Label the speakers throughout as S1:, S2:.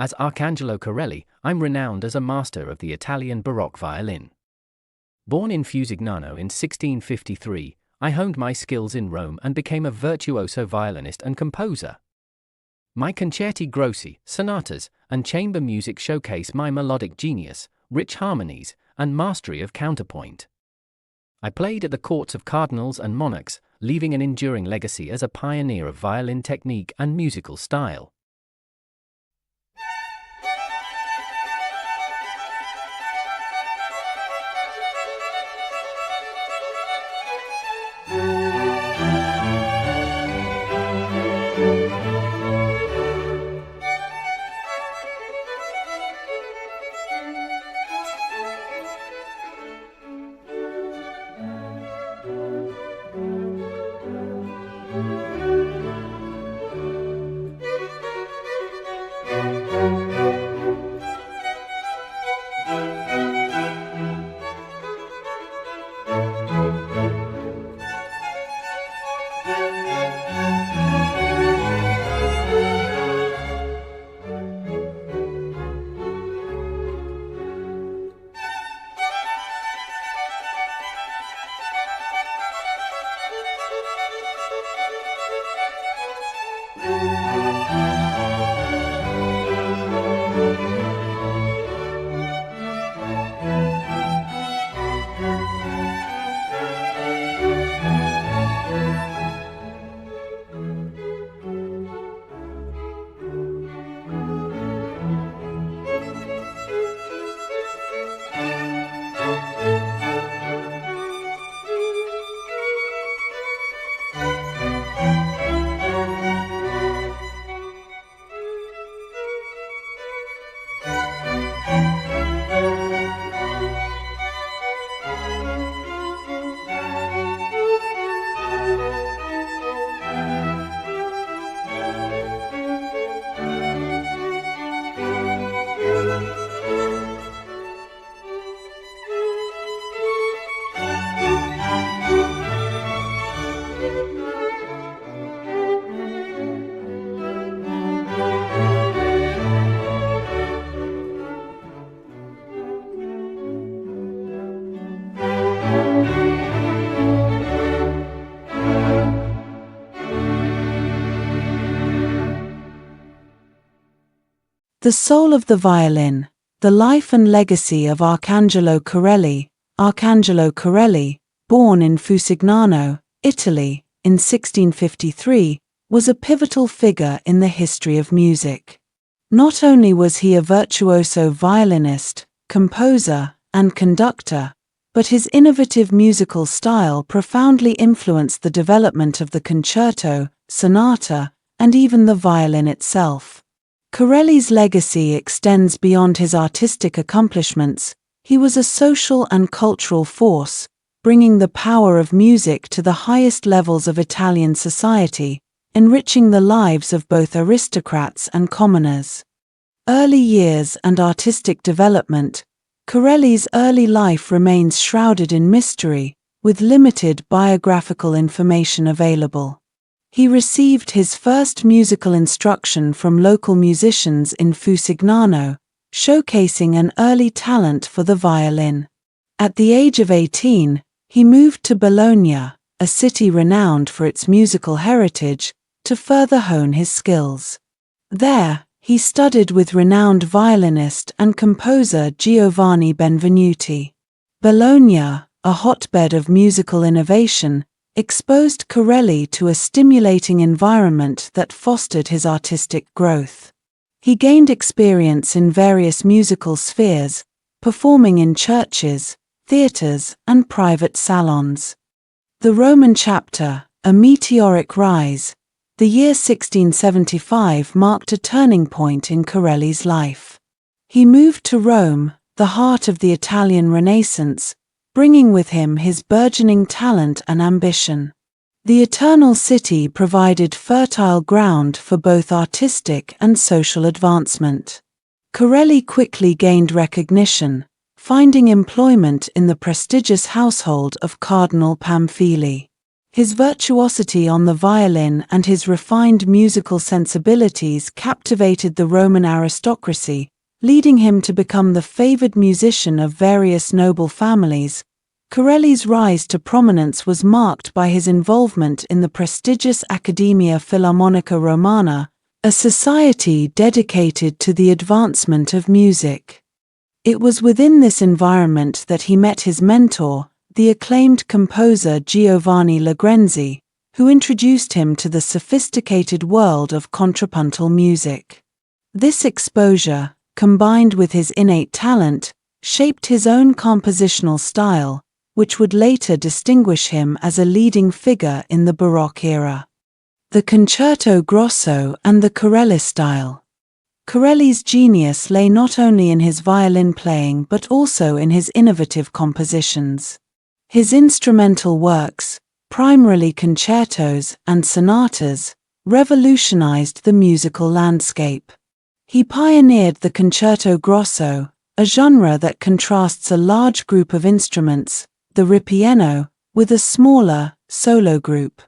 S1: As Arcangelo Corelli, I'm renowned as a master of the Italian Baroque violin. Born in Fusignano in 1653, I honed my skills in Rome and became a virtuoso violinist and composer. My concerti grossi, sonatas, and chamber music showcase my melodic genius, rich harmonies, and mastery of counterpoint. I played at the courts of cardinals and monarchs, leaving an enduring legacy as a pioneer of violin technique and musical style.
S2: The Soul of the Violin, The Life and Legacy of Arcangelo Corelli. Arcangelo Corelli, born in Fusignano, Italy, in 1653, was a pivotal figure in the history of music. Not only was he a virtuoso violinist, composer, and conductor, but his innovative musical style profoundly influenced the development of the concerto, sonata, and even the violin itself. Corelli's legacy extends beyond his artistic accomplishments. He was a social and cultural force, bringing the power of music to the highest levels of Italian society, enriching the lives of both aristocrats and commoners. Early years and artistic development. Corelli's early life remains shrouded in mystery, with limited biographical information available. He received his first musical instruction from local musicians in Fusignano, showcasing an early talent for the violin. At the age of 18, he moved to Bologna, a city renowned for its musical heritage, to further hone his skills. There, he studied with renowned violinist and composer Giovanni Benvenuti. Bologna, a hotbed of musical innovation, exposed Corelli to a stimulating environment that fostered his artistic growth. He gained experience in various musical spheres, performing in churches, theaters, and private salons. The Roman chapter, a meteoric rise. The year 1675 marked a turning point in Corelli's life. He moved to Rome, the heart of the Italian Renaissance, bringing with him his burgeoning talent and ambition. The Eternal City provided fertile ground for both artistic and social advancement. Corelli quickly gained recognition, finding employment in the prestigious household of Cardinal Pamphili. His virtuosity on the violin and his refined musical sensibilities captivated the Roman aristocracy, leading him to become the favored musician of various noble families. Corelli's rise to prominence was marked by his involvement in the prestigious Accademia Filarmonica Romana, a society dedicated to the advancement of music. It was within this environment that he met his mentor, the acclaimed composer Giovanni Benvenuti, who introduced him to the sophisticated world of contrapuntal music. This exposure, combined with his innate talent, shaped his own compositional style, which would later distinguish him as a leading figure in the Baroque era. The concerto grosso and the Corelli style. Corelli's genius lay not only in his violin playing but also in his innovative compositions. His instrumental works, primarily concertos and sonatas, revolutionized the musical landscape. He pioneered the concerto grosso, a genre that contrasts a large group of instruments, the ripieno, with a smaller, solo group.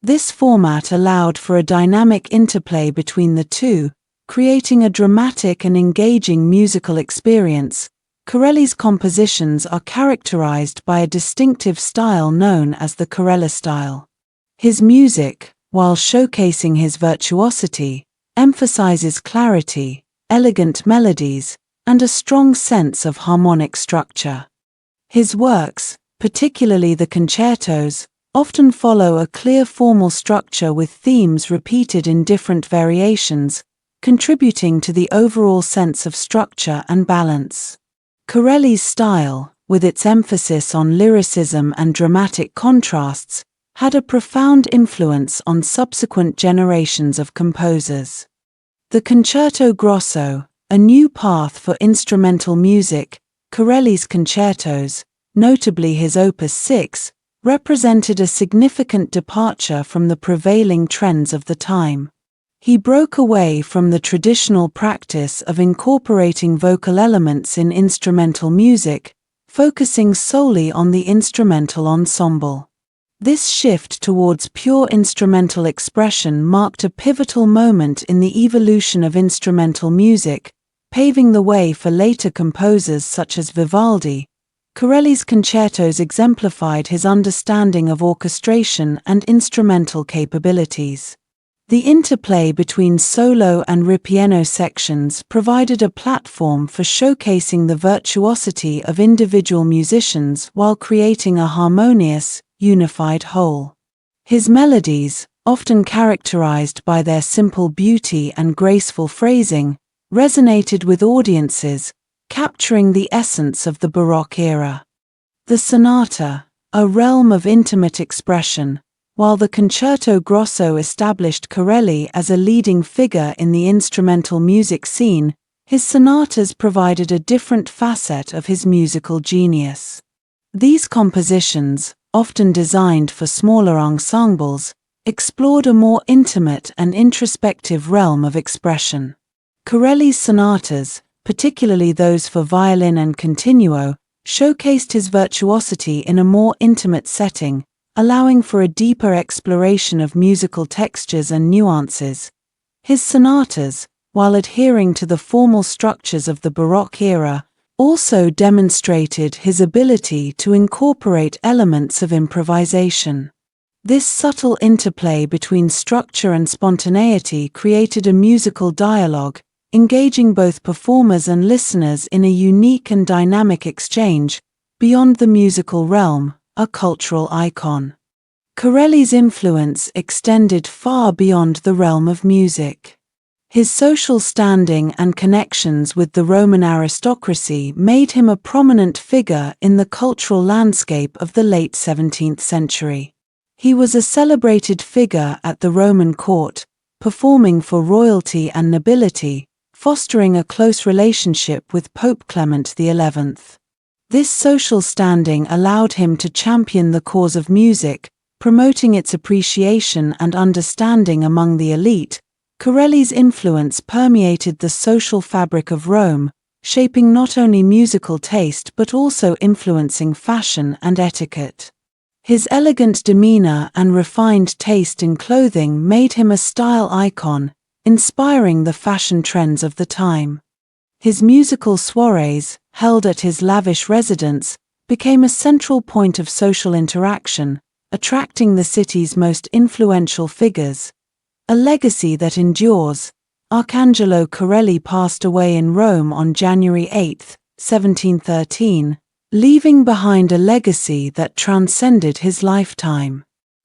S2: This format allowed for a dynamic interplay between the two, creating a dramatic and engaging musical experience. Corelli's compositions are characterized by a distinctive style known as the Corelli style. His music, while showcasing his virtuosity, emphasizes clarity, elegant melodies, and a strong sense of harmonic structure. His works, particularly the concertos, often follow a clear formal structure with themes repeated in different variations, contributing to the overall sense of structure and balance. Corelli's style, with its emphasis on lyricism and dramatic contrasts, had a profound influence on subsequent generations of composers. The concerto grosso, a new path for instrumental music, Corelli's concertos, notably his Opus 6, represented a significant departure from the prevailing trends of the time. He broke away from the traditional practice of incorporating vocal elements in instrumental music, focusing solely on the instrumental ensemble. This shift towards pure instrumental expression marked a pivotal moment in the evolution of instrumental music, paving the way for later composers such as Vivaldi. Corelli's concertos exemplified his understanding of orchestration and instrumental capabilities. The interplay between solo and ripieno sections provided a platform for showcasing the virtuosity of individual musicians while creating a harmonious, unified whole. His melodies, often characterized by their simple beauty and graceful phrasing, resonated with audiences, capturing the essence of the Baroque era. The sonata, a realm of intimate expression, while the concerto grosso established Corelli as a leading figure in the instrumental music scene, his sonatas provided a different facet of his musical genius. These compositions, often designed for smaller ensembles, explored a more intimate and introspective realm of expression. Corelli's sonatas, particularly those for violin and continuo, showcased his virtuosity in a more intimate setting, allowing for a deeper exploration of musical textures and nuances. His sonatas, while adhering to the formal structures of the Baroque era, also demonstrated his ability to incorporate elements of improvisation. This subtle interplay between structure and spontaneity created a musical dialogue, engaging both performers and listeners in a unique and dynamic exchange. Beyond the musical realm, a cultural icon. Corelli's influence extended far beyond the realm of music. His social standing and connections with the Roman aristocracy made him a prominent figure in the cultural landscape of the late 17th century. He was a celebrated figure at the Roman court, performing for royalty and nobility, fostering a close relationship with Pope Clement XI. This social standing allowed him to champion the cause of music, promoting its appreciation and understanding among the elite. Corelli's influence permeated the social fabric of Rome, shaping not only musical taste but also influencing fashion and etiquette. His elegant demeanor and refined taste in clothing made him a style icon, inspiring the fashion trends of the time. His musical soirees, held at his lavish residence, became a central point of social interaction, attracting the city's most influential figures. A legacy that endures. Arcangelo Corelli passed away in Rome on January 8, 1713, leaving behind a legacy that transcended his lifetime.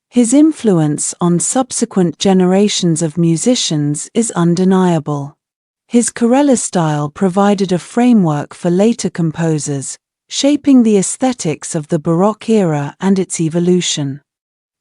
S2: His influence on subsequent generations of musicians is undeniable. His Corelli style provided a framework for later composers, shaping the aesthetics of the Baroque era and its evolution.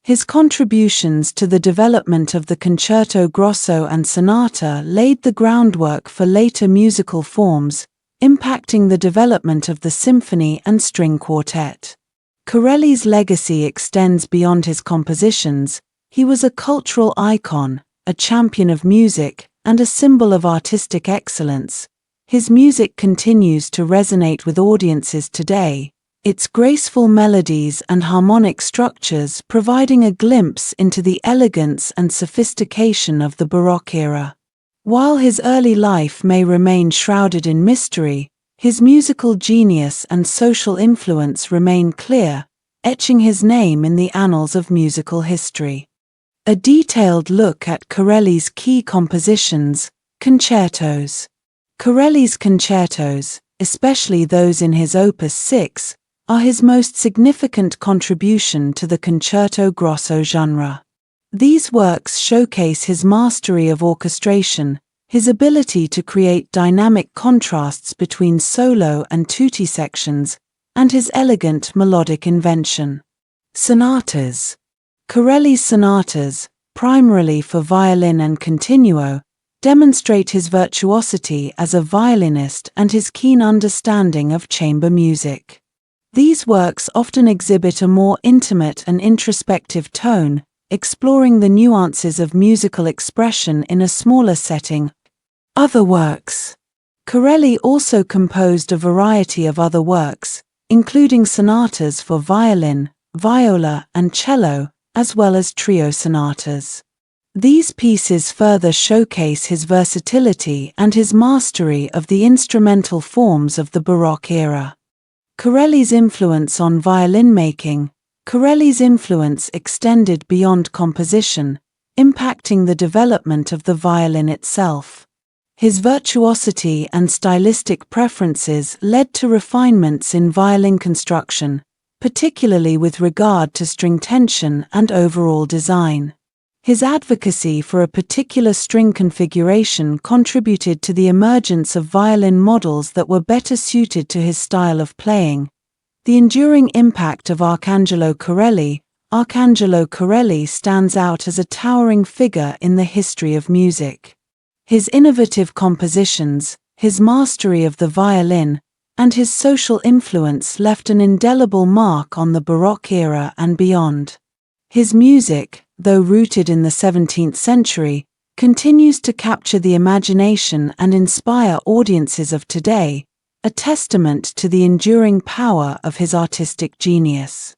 S2: His contributions to the development of the concerto grosso and sonata laid the groundwork for later musical forms, impacting the development of the symphony and string quartet. Corelli's legacy extends beyond his compositions. He was a cultural icon, a champion of music, and a symbol of artistic excellence. His music continues to resonate with audiences today, its graceful melodies and harmonic structures providing a glimpse into the elegance and sophistication of the Baroque era. While his early life may remain shrouded in mystery, his musical genius and social influence remain clear, etching his name in the annals of musical history. A detailed look at Corelli's key compositions. Concertos. Corelli's concertos, especially those in his Opus 6, are his most significant contribution to the concerto grosso genre. These works showcase his mastery of orchestration, his ability to create dynamic contrasts between solo and tutti sections, and his elegant melodic invention. Sonatas. Corelli's sonatas, primarily for violin and continuo, demonstrate his virtuosity as a violinist and his keen understanding of chamber music. These works often exhibit a more intimate and introspective tone, exploring the nuances of musical expression in a smaller setting. Other works. Corelli also composed a variety of other works, including sonatas for violin, viola, and cello, as well as trio sonatas. These pieces further showcase his versatility and his mastery of the instrumental forms of the Baroque era. Corelli's influence on violin making. Corelli's influence extended beyond composition, impacting the development of the violin itself. His virtuosity and stylistic preferences led to refinements in violin construction, particularly with regard to string tension and overall design. His advocacy for a particular string configuration contributed to the emergence of violin models that were better suited to his style of playing. The enduring impact of Arcangelo Corelli. Arcangelo Corelli stands out as a towering figure in the history of music. His innovative compositions, his mastery of the violin, and his social influence left an indelible mark on the Baroque era and beyond. His music, though rooted in the 17th century, continues to capture the imagination and inspire audiences of today, a testament to the enduring power of his artistic genius.